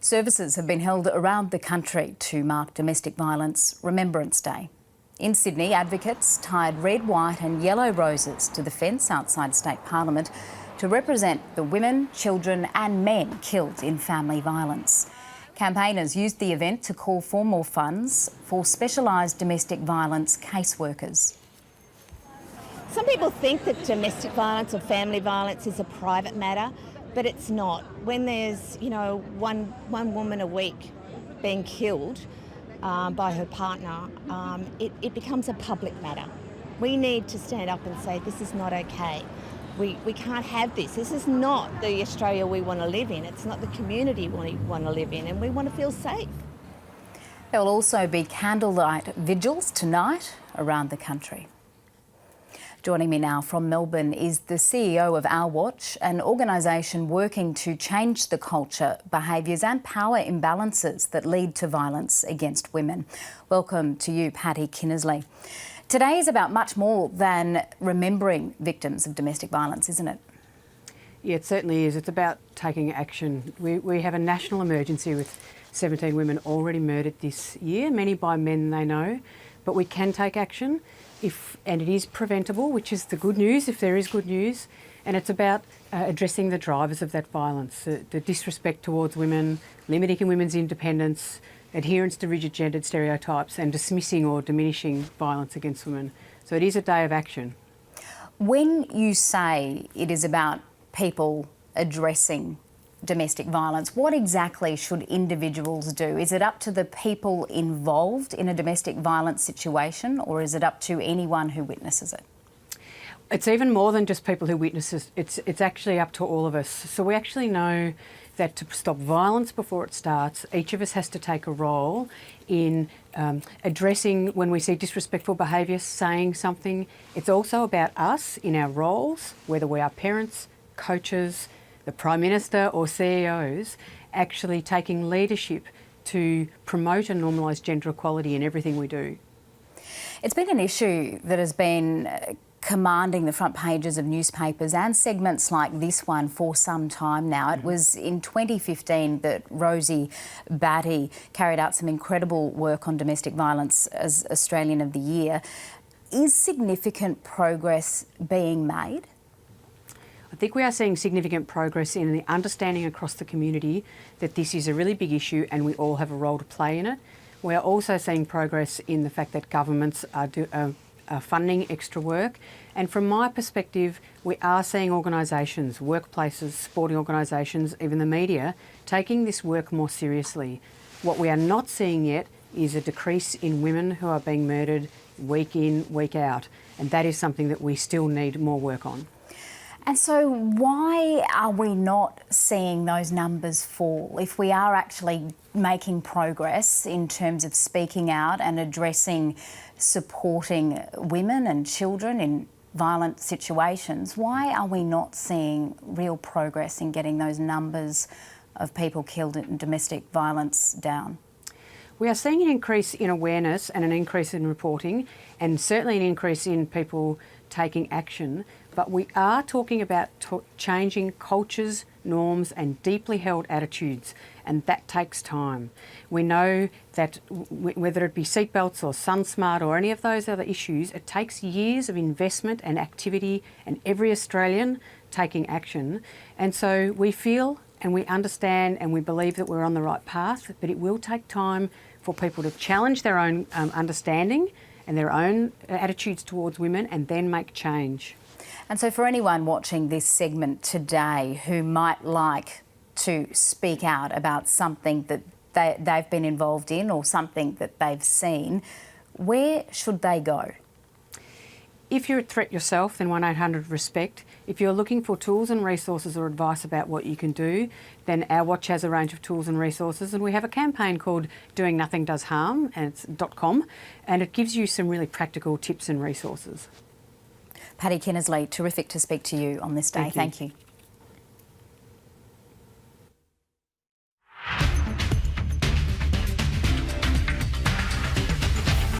Services have been held around the country to mark Domestic Violence Remembrance Day. In Sydney, advocates tied red, white and yellow roses to the fence outside State Parliament to represent the women, children and men killed in family violence. Campaigners used the event to call for more funds for specialised domestic violence caseworkers. Some people think that domestic violence or family violence is a private matter, but it's not. When there's, one woman a week being killed by her partner, it becomes a public matter. We need to stand up and say this is not okay. We can't have this. This is not the Australia we want to live in. It's not the community we want to live in, and we want to feel safe. There will also be candlelight vigils tonight around the country. Joining me now from Melbourne is the CEO of Our Watch, an organisation working to change the culture, behaviours and power imbalances that lead to violence against women. Welcome to you, Patty Kinnersley. Today is about much more than remembering victims of domestic violence, isn't it? Yeah, it certainly is. It's about taking action. We have a national emergency with 17 women already murdered this year, many by men they know, but we can take action. And it is preventable, which is the good news, if there is good news, and it's about addressing the drivers of that violence, the disrespect towards women, limiting women's independence, adherence to rigid gendered stereotypes and dismissing or diminishing violence against women. So it is a day of action. When you say it is about people addressing domestic violence, what exactly should individuals do? Is it up to the people involved in a domestic violence situation, or is it up to anyone who witnesses it? It's even more than just people who witness it. It's actually up to all of us. So we actually know that to stop violence before it starts, each of us has to take a role in addressing when we see disrespectful behaviour, saying something. It's also about us in our roles, whether we are parents, coaches, the Prime Minister or CEOs, actually taking leadership to promote and normalise gender equality in everything we do. It's been an issue that has been commanding the front pages of newspapers and segments like this one for some time now. It was in 2015 that Rosie Batty carried out some incredible work on domestic violence as Australian of the Year. Is significant progress being made? I think we are seeing significant progress in the understanding across the community that this is a really big issue and we all have a role to play in it. We are also seeing progress in the fact that governments are funding extra work. And from my perspective, we are seeing organisations, workplaces, sporting organisations, even the media, taking this work more seriously. What we are not seeing yet is a decrease in women who are being murdered week in, week out. And that is something that we still need more work on. And so why are we not seeing those numbers fall if we are actually making progress in terms of speaking out and addressing supporting women and children in violent situations? Why are we not seeing real progress in getting those numbers of people killed in domestic violence down? We are seeing an increase in awareness and an increase in reporting and certainly an increase in people taking action, but we are talking about changing cultures, norms and deeply held attitudes, and that takes time. We know that whether it be seatbelts or SunSmart or any of those other issues, it takes years of investment and activity and every Australian taking action. And so we feel and we understand and we believe that we're on the right path, but it will take time for people to challenge their own understanding and their own attitudes towards women and then make change. And so for anyone watching this segment today who might like to speak out about something that they've been involved in or something that they've seen, where should they go? If you're a threat yourself, then 1800 RESPECT. If you're looking for tools and resources or advice about what you can do, then Our Watch has a range of tools and resources, and we have a campaign called Doing Nothing Does Harm, and it's .com, and it gives you some really practical tips and resources. Patty Kinnersley, terrific to speak to you on this day. Thank you.